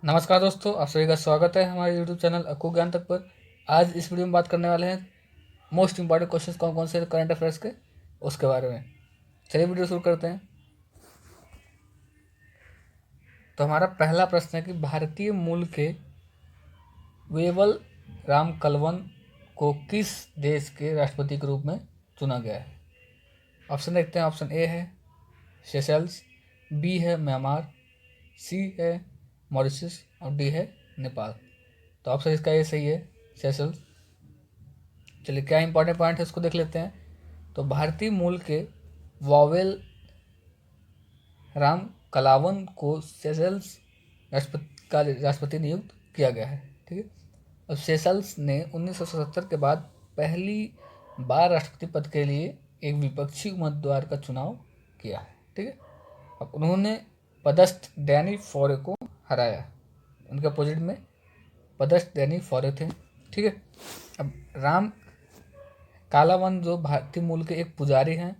नमस्कार दोस्तों, आप सभी का स्वागत है हमारे YouTube चैनल अक्कू ज्ञान तक पर। आज इस वीडियो में बात करने वाले हैं मोस्ट इंपॉर्टेंट क्वेश्चंस कौन कौन से करंट अफेयर्स के, उसके बारे में। चलिए वीडियो शुरू करते हैं। तो हमारा पहला प्रश्न है कि भारतीय मूल के वेवल राम कलवन को किस देश के राष्ट्रपति के रूप में चुना गया है। ऑप्शन देखते हैं। ऑप्शन ए है सेशल्स, बी है म्यांमार, सी है मॉरिशस और डी है नेपाल। तो ऑप्शन इसका ये सही है, सेशल्स। चलिए, क्या इंपॉर्टेंट पॉइंट है उसको देख लेते हैं। तो भारतीय मूल के वॉवेल राम कलावन को सेशल्स राष्ट्रपति नियुक्त किया गया है। ठीक है। अब सेशल्स ने 1977 के बाद पहली बार राष्ट्रपति पद के लिए एक विपक्षी उम्मीदवार का चुनाव किया है। ठीक है। अब उन्होंने पदस्थ डैनी फॉरे को हराया। उनके अपोजिट में पदस्थ डैनी फॉरे थे। ठीक है। अब राम कालावन जो भारतीय मूल के एक पुजारी हैं,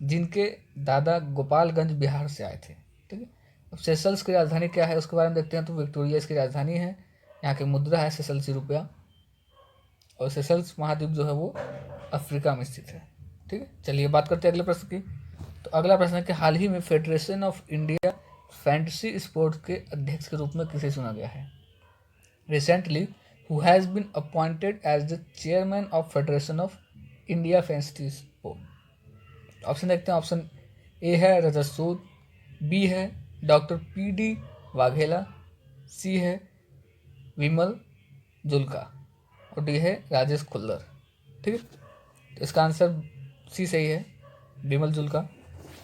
जिनके दादा गोपालगंज बिहार से आए थे। ठीक है। अब सेशल्स की राजधानी क्या है उसके बारे में देखते हैं। तो विक्टोरिया इसकी राजधानी है। यहाँ की मुद्रा है सेशल्सी रुपया। और सेशल्स महाद्वीप जो है वो अफ्रीका में स्थित है। ठीक है। चलिए बात करते हैं अगले प्रश्न की। तो अगला प्रश्न है कि हाल ही में federation of India fantasy sports के अध्यक्ष के रूप में किसे चुना गया है। Recently who has been appointed as the chairman of federation of India fantasy sport. Option देखते हैं। ऑप्शन ए है रजत सूद, बी है डॉक्टर पी.डी. वाघेला, सी है विमल जुल्का और डी है राजेश खुल्लर। ठीक है। तो इसका आंसर सी सही है, विमल जुल्का।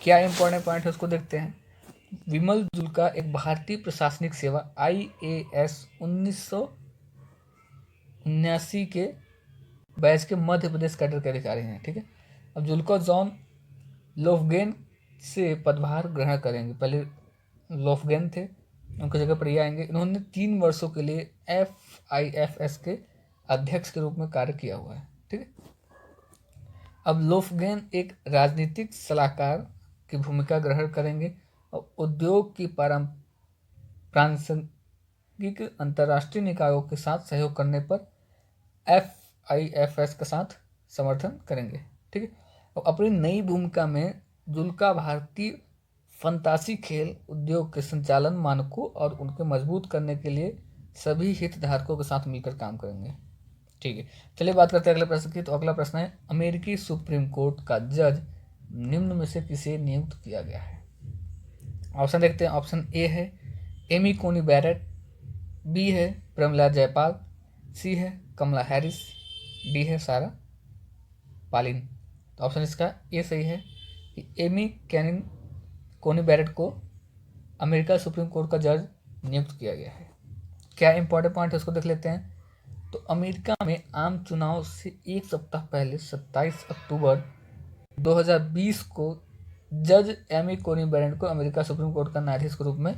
क्या इंपॉर्टेंट पॉइंट है उसको देखते हैं। विमल जुल्का एक भारतीय प्रशासनिक सेवा IAS 1979 के बैच के मध्य प्रदेश कैडर के अधिकारी हैं। ठीक है। अब जुल्का जॉन लोफगेन से पदभार ग्रहण करेंगे। पहले लोफगेन थे, उनकी जगह पर ये आएंगे। इन्होंने 3 वर्षों के लिए FIFS के अध्यक्ष के रूप में कार्य किया हुआ है। ठीक है। अब लोफगेन एक राजनीतिक सलाहकार की भूमिका ग्रहण करेंगे और उद्योग की प्रासंगिक अंतर्राष्ट्रीय निकायों के साथ सहयोग करने पर FIFS के साथ समर्थन करेंगे। ठीक है। और अपनी नई भूमिका में जुल्का भारतीय फंतासी खेल उद्योग के संचालन मानकों और उनके मजबूत करने के लिए सभी हितधारकों के साथ मिलकर काम करेंगे। ठीक है। चलिए बात करते हैं अगले प्रश्न की। तो अगला प्रश्न है अमेरिकी सुप्रीम कोर्ट का जज निम्न में से किसे नियुक्त किया गया है। ऑप्शन देखते हैं। ऑप्शन ए है एमी कोनी बैरेट, बी है प्रमिला जयपाल, सी है कमला हैरिस, डी है सारा पालिन। तो ऑप्शन इसका ये सही है कि एमी कोनी बैरेट को अमेरिका सुप्रीम कोर्ट का जज नियुक्त किया गया है। क्या इंपॉर्टेंट पॉइंट है उसको देख लेते हैं। तो अमेरिका में आम चुनाव से एक सप्ताह पहले 27 अक्टूबर 2020 को जज एमी कोनी बैरेट को अमेरिका सुप्रीम कोर्ट का न्यायाधीश के रूप में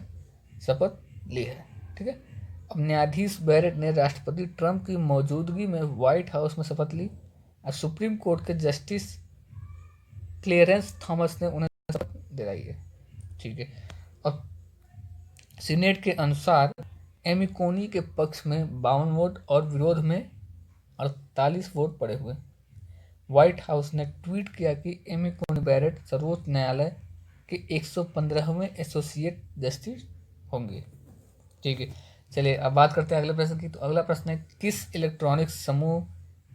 शपथ ली है। ठीक है। अब न्यायाधीश बैरेट ने राष्ट्रपति ट्रंप की मौजूदगी में व्हाइट हाउस में शपथ ली और सुप्रीम कोर्ट के जस्टिस क्लेरेंस थॉमस ने उन्हें शपथ दिलाई है। ठीक है। अब सीनेट के अनुसार एमी कोनी के पक्ष में 52 वोट और विरोध में 48 वोट पड़े हुए। व्हाइट हाउस ने ट्वीट किया कि एमी कोनी बैरेट सर्वोच्च न्यायालय के 115वें एसोसिएट जस्टिस होंगे। ठीक है। चलिए अब बात करते हैं अगले प्रश्न की। तो अगला प्रश्न है किस इलेक्ट्रॉनिक्स समूह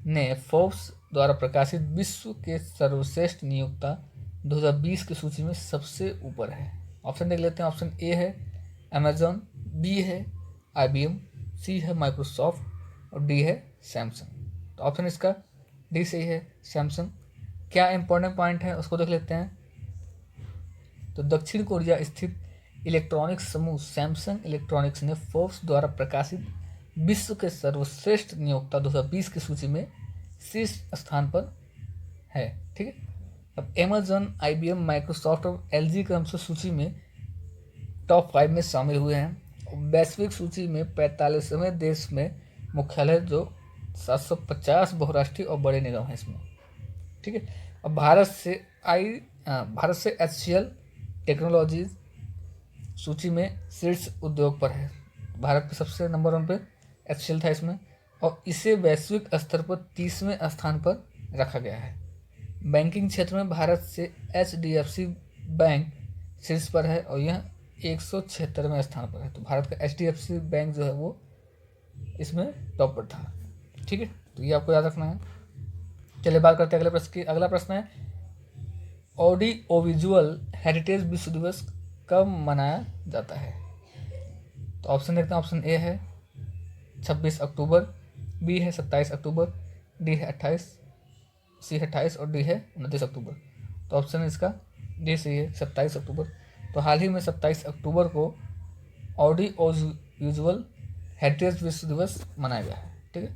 ने फोर्ब्स द्वारा प्रकाशित विश्व के सर्वश्रेष्ठ नियोक्ता 2020 की सूची में सबसे ऊपर है। ऑप्शन देख लेते हैं। ऑप्शन ए है अमेजॉन, बी है IBM, सी है माइक्रोसॉफ्ट और डी है सैमसंग। तो ऑप्शन इसका डी सही है, सैमसंग। क्या इंपॉर्टेंट पॉइंट है उसको देख लेते हैं। तो दक्षिण कोरिया स्थित इलेक्ट्रॉनिक्स समूह सैमसंग इलेक्ट्रॉनिक्स ने फोर्ब्स द्वारा प्रकाशित विश्व के सर्वश्रेष्ठ नियोक्ता 2020 की सूची में शीर्ष स्थान पर है। ठीक है। अब अमेजॉन, IBM, माइक्रोसॉफ्ट और LG क्रमशः सूची में टॉप 5 में शामिल हुए हैं। वैश्विक सूची में 45वें देश में मुख्यालय जो 750 बहुराष्ट्रीय और बड़े निगम हैं इसमें। ठीक है। अब भारत से भारत से HCL टेक्नोलॉजीज सूची में शीर्ष उद्योग पर है। भारत पे सबसे नंबर 1 पे HCL था इसमें, और इसे वैश्विक स्तर पर 30वें स्थान पर रखा गया है। बैंकिंग क्षेत्र में भारत से HDFC बैंक शीर्ष पर है और यह 176वें स्थान पर है। तो भारत का HDFC बैंक जो है वो इसमें टॉप पर था। ठीक है, तो ये आपको याद रखना है। चलिए बात करते हैं अगले प्रश्न की। अगला प्रश्न है ऑडियो विजुअल हेरिटेज विश्व दिवस कब मनाया जाता है? तो ऑप्शन देखते हैं। ऑप्शन ए है 26 अक्टूबर, बी है 27 अक्टूबर, डी है 28, सी है 28 और डी है 29 अक्टूबर। तो ऑप्शन इसका डी सही है, 27 अक्टूबर। तो हाल ही में 27 अक्टूबर को ऑडियो विजुअल हेरिटेज विश्व दिवस मनाया गया है। ठीक है,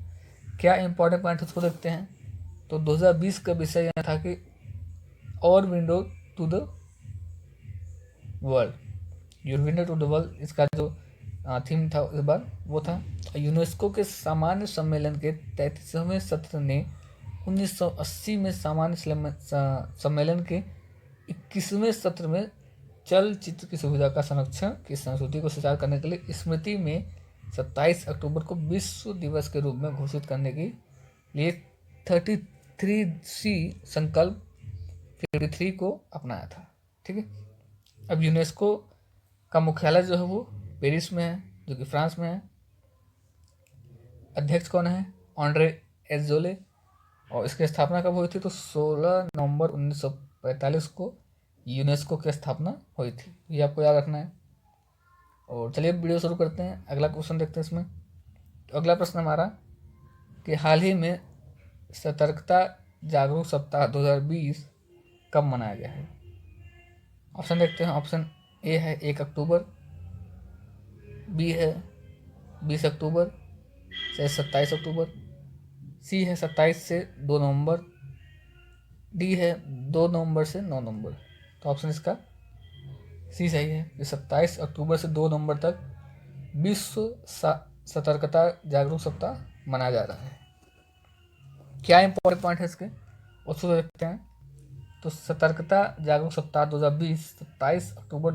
क्या इंपॉर्टेंट पॉइंट उसको देखते हैं। तो 2020 का विषय यह था कि और window to the world, your window to the world, इसका जो थीम था इस बार वो था। यूनेस्को के सामान्य सम्मेलन के 33वें सत्र ने 1980 में सामान्य सम्मेलन के 21वें सत्र में चलचित्र की सुविधा का संरक्षण की संस्कृति को सुचारू करने के लिए स्मृति में 27 अक्टूबर को विश्व दिवस के रूप में घोषित करने के लिए 33C संकल्प 53 को अपनाया था। ठीक है, अब यूनेस्को का मुख्यालय जो है वो पेरिस में है, जो कि फ्रांस में है। अध्यक्ष कौन है? Andre Azoulay. और इसकी स्थापना कब हुई थी? तो 16 नवंबर 1945 को यूनेस्को की स्थापना हुई थी। ये आपको याद रखना है। और चलिए वीडियो शुरू करते हैं। अगला क्वेश्चन देखते हैं इसमें। तो अगला प्रश्न हमारा कि हाल ही में सतर्कता जागरूक सप्ताह 2020 कब मनाया गया है? ऑप्शन देखते हैं। ऑप्शन ए है 1 अक्टूबर, बी है 20 अक्टूबर से 27 अक्टूबर, सी है 27 से 2 नवंबर, डी है 2 नवंबर से 9 नवंबर। तो ऑप्शन इसका सी सही है कि 27 अक्टूबर से 2 नवंबर तक विश्व सतर्कता जागरूक सप्ताह मनाया जा रहा है। क्या इंपॉर्टेंट पॉइंट है इसके, उसको देखते हैं। तो सतर्कता जागरूक सप्ताह 2020 27 अक्टूबर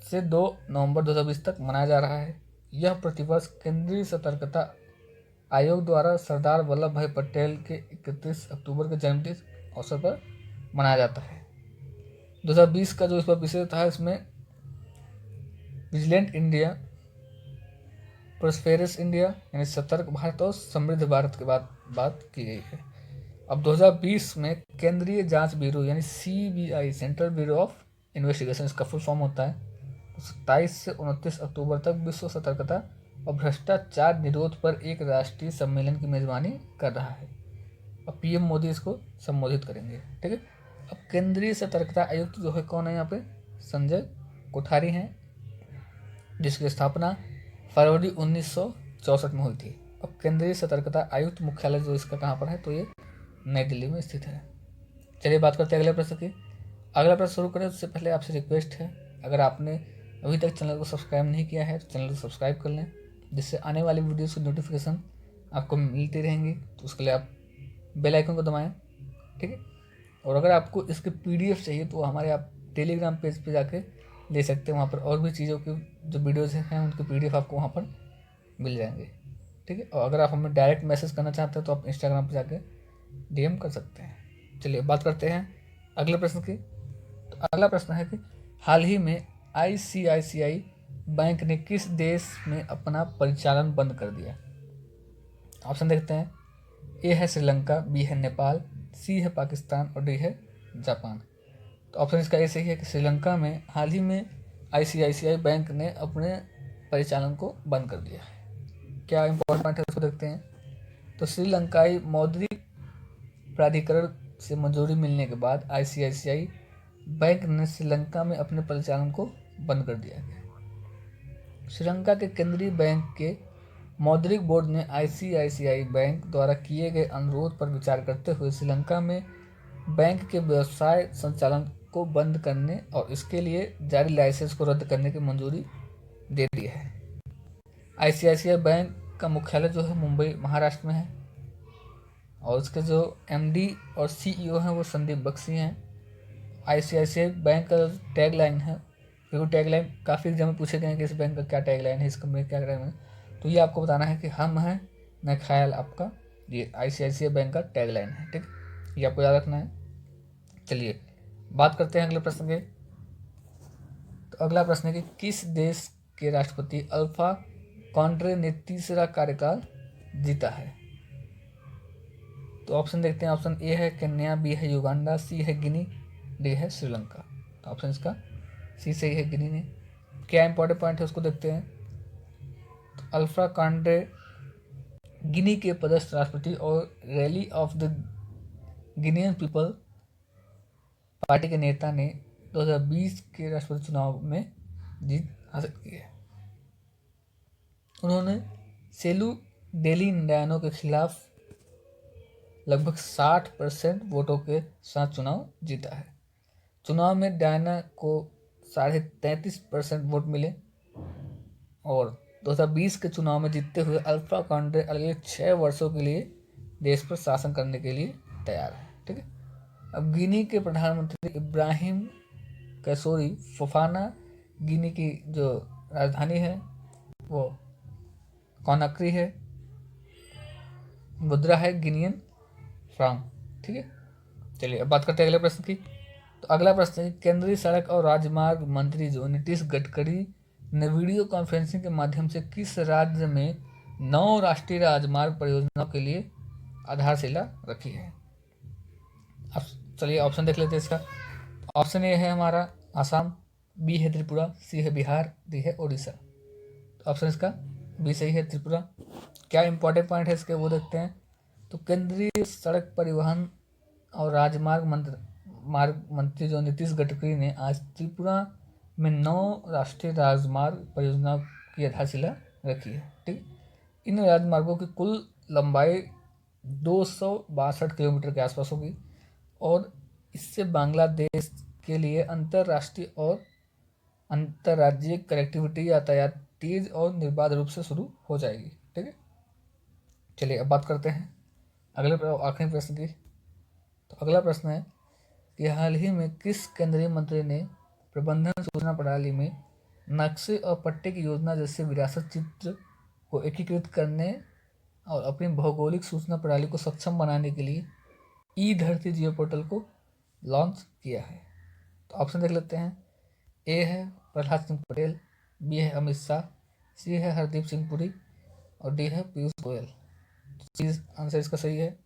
से 2 नवंबर 2020 तक मनाया जा रहा है। यह प्रतिवर्ष केंद्रीय सतर्कता आयोग द्वारा सरदार वल्लभ भाई पटेल के 31 अक्टूबर के जन्मदिन अवसर पर मनाया जाता है। 2020 का जो इस पर विषय था, इसमें विजिलेंट इंडिया, प्रोस्पेरस इंडिया यानी सतर्क भारत और समृद्ध भारत के बात की गई है। अब 2020 में केंद्रीय जांच ब्यूरो यानी CBI central bureau of investigation, इसका फुल फॉर्म होता है, 27 से 29 अक्टूबर तक विश्व सतर्कता और भ्रष्टाचार निरोध पर एक राष्ट्रीय सम्मेलन की मेजबानी कर रहा है। अब PM मोदी इसको संबोधित करेंगे। ठीक है, अब केंद्रीय सतर्कता आयुक्त जो है कौन है यहाँ पे? संजय कोठारी हैं, जिसकी स्थापना फरवरी 1964 में हुई थी। अब केंद्रीय सतर्कता आयुक्त मुख्यालय जो इसका कहाँ पर है? तो ये नई दिल्ली में स्थित है। चलिए बात करते हैं अगले प्रश्न की। अगला प्रश्न शुरू करें उससे पहले आपसे रिक्वेस्ट है, अगर आपने अभी तक चैनल को सब्सक्राइब नहीं किया है तो चैनल को सब्सक्राइब कर लें, जिससे आने वाली वीडियोस की नोटिफिकेशन आपको मिलती रहेंगी। तो उसके लिए आप बेल आइकन को दबाएं। ठीक है, और अगर आपको इसके PDF चाहिए तो हमारे आप टेलीग्राम पेज पे जाके ले सकते हैं। वहाँ पर और भी चीज़ों की जो वीडियोज़ हैं उनके PDF आपको वहाँ पर मिल जाएंगे। ठीक है, और अगर आप हमें डायरेक्ट मैसेज करना चाहते हैं तो आप इंस्टाग्राम पर जाके DM कर सकते हैं। चलिए बात करते हैं अगले प्रश्न की। तो अगला प्रश्न है कि हाल ही में ICICI बैंक ने किस देश में अपना परिचालन बंद कर दिया? ऑप्शन देखते हैं। ए है श्रीलंका, बी है नेपाल, सी है पाकिस्तान और डी है जापान। तो ऑप्शन इसका ए सही है कि श्रीलंका में हाल ही में ICICI बैंक ने अपने परिचालन को बंद कर दिया है। क्या इंपॉर्टेंट पॉइंट है उसको देखते हैं। तो श्रीलंकाई मौद्रिक प्राधिकरण से मंजूरी मिलने के बाद ICICI बैंक ने श्रीलंका में अपने परिचालन को बंद कर दिया है। श्रीलंका के केंद्रीय बैंक के मौद्रिक बोर्ड ने ICICI बैंक द्वारा किए गए अनुरोध पर विचार करते हुए श्रीलंका में बैंक के व्यवसाय संचालन को बंद करने और इसके लिए जारी लाइसेंस को रद्द करने की मंजूरी दे दी है। ICICI बैंक का मुख्यालय जो है मुंबई महाराष्ट्र में है और उसके जो MD और CEO हैं वो संदीप बख्शी हैं। ICICI बैंक का टैग लाइन है, क्योंकि टैग लाइन काफ़ी एग्जाम में पूछे गए हैं कि इस बैंक का क्या टैग लाइन है, इस कंपनी का क्या टैग लाइन है, तो ये आपको बताना है कि हम हैं न ख्याल आपका, ये ICICI बैंक का टैग लाइन है। ठीक, ये आपको याद रखना है। चलिए बात करते हैं अगले प्रश्न के। तो अगला प्रश्न है कि किस देश के राष्ट्रपति अल्फा कॉन्ड्रे ने तीसरा कार्यकाल जीता है? तो ऑप्शन देखते हैं। ऑप्शन ए है केन्या, बी है युगांडा, सी है गिनी, डी है श्रीलंका। तो ऑप्शन इसका सी सही है, गिनी ने। क्या इंपॉर्टेंट पॉइंट है उसको देखते हैं। तो अल्फा कॉन्ड्रे गिनी के पदस्थ राष्ट्रपति और rally of the Guinean people party के नेता ने 2020 के राष्ट्रपति चुनाव में जीत हासिल की है। उन्होंने सेलू डेली इंडियानो के खिलाफ लगभग 60% वोटों के साथ चुनाव जीता है। चुनाव में डायना को 33.5% वोट मिले और 2020 के चुनाव में जीतते हुए अल्फा कॉन्ड्रे अगले 6 वर्षों के लिए देश पर शासन करने के लिए तैयार है। ठीक है। अब गिनी के प्रधानमंत्री इब्राहिम कैसोरी फोफाना, गिनी की जो राजधानी है वो कॉनाक्री है, मुद्रा है गिनियन फ्रांक। ठीक है। चलिए अब बात करते हैं अगले प्रश्न की। तो अगला प्रश्न है केंद्रीय सड़क और राजमार्ग मंत्री जो नीतीश गडकरी ने वीडियो कॉन्फ्रेंसिंग के माध्यम से किस राज्य में 9 राष्ट्रीय राजमार्ग परियोजनाओं के लिए आधारशिला रखी है? अब चलिए ऑप्शन देख लेते हैं इसका। ऑप्शन ए है हमारा आसाम, बी है त्रिपुरा, सी है बिहार, डी है उड़ीसा। तो ऑप्शन इसका बी सही है, त्रिपुरा। क्या इंपॉर्टेंट पॉइंट है इसके वो देखते हैं। तो केंद्रीय सड़क परिवहन और राजमार्ग मंत्री जो नीतीश गडकरी ने आज त्रिपुरा में 9 राष्ट्रीय राजमार्ग परियोजनाओं की आधारशिला रखी है। ठीक, इन राजमार्गों की कुल लंबाई 262 किलोमीटर के आसपास होगी और इससे बांग्लादेश के लिए अंतर्राष्ट्रीय और अंतर्राज्यीय कनेक्टिविटी यातायात तेज और निर्बाध रूप से शुरू हो जाएगी। ठीक है। चलिए अब बात करते हैं अगले आखिरी प्रश्न की। तो अगला प्रश्न है कि हाल ही में किस केंद्रीय मंत्री ने प्रबंधन सूचना प्रणाली में नक्शे और पट्टे की योजना जैसे विरासत चित्र को एकीकृत करने और अपनी भौगोलिक सूचना प्रणाली को सक्षम बनाने के लिए ई धरती जियो पोर्टल को लॉन्च किया है? तो ऑप्शन देख लेते हैं। ए है प्रहलाद सिंह पटेल, बी है अमित शाह, सी है हरदीप सिंह पुरी और डी है पीयूष गोयल। चीज आंसर इसका सही है,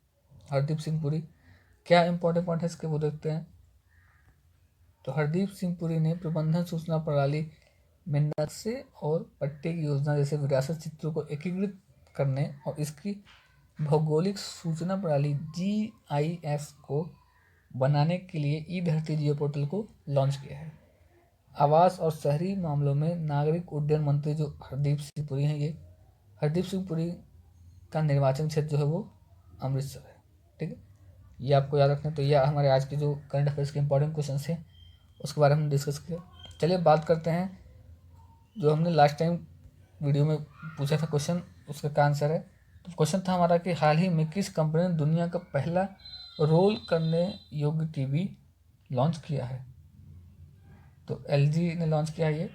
हरदीप सिंह पुरी। क्या इंपॉर्टेंट पॉइंट है इसके वो देखते हैं। तो हरदीप सिंह पुरी ने प्रबंधन सूचना प्रणाली में नक्शे और पट्टे की योजना जैसे विरासत चित्रों को एकीकृत करने और इसकी भौगोलिक सूचना प्रणाली GIS को बनाने के लिए ई धरती जियो पोर्टल को लॉन्च किया है। आवास और शहरी मामलों में नागरिक उड्डयन मंत्री जो हरदीप सिंह पुरी हैं, ये हरदीप सिंह पुरी का निर्वाचन क्षेत्र जो है वो अमृतसर है। ठीक है, ये आपको याद रखना है। तो यह हमारे आज के जो करंट अफेयर्स के इंपॉर्टेंट क्वेश्चन हैं उसके बारे में डिस्कस किया। चलिए बात करते हैं जो हमने लास्ट टाइम वीडियो में पूछा था क्वेश्चन, उसका क्या आंसर है। तो क्वेश्चन था हमारा कि हाल ही में किस कंपनी ने दुनिया का पहला रोल करने योग्य टीवी लॉन्च किया है? तो LG ने लॉन्च किया है ये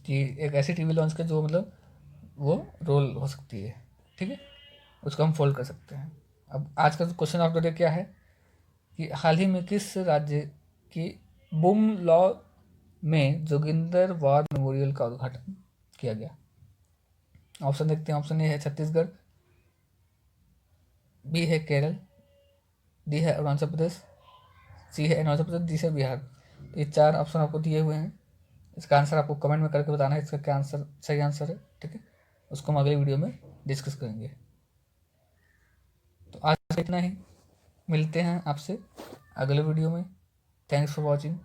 कि एक ऐसी टीवी लॉन्च किया जो मतलब वो रोल हो सकती है। ठीक है, उसको हम फोल्ड कर सकते हैं। अब आज का क्वेश्चन ऑफ द डे क्या है कि हाल ही में किस राज्य की बुम लॉ में जोगिंदर वार मेमोरियल का उद्घाटन किया गया? ऑप्शन देखते हैं। ऑप्शन ए है छत्तीसगढ़, बी है केरल, डी है अरुणाचल प्रदेश, सी है अरुणाचल प्रदेश, डी है बिहार। तो ये 4 ऑप्शन आपको दिए हुए हैं। इसका आंसर आपको कमेंट में करके बताना है इसका क्या आंसर सही आंसर है। ठीक है, उसको हम अगले वीडियो में डिस्कस करेंगे। तो आज इतना ही, मिलते हैं आपसे अगले वीडियो में। Thanks for watching.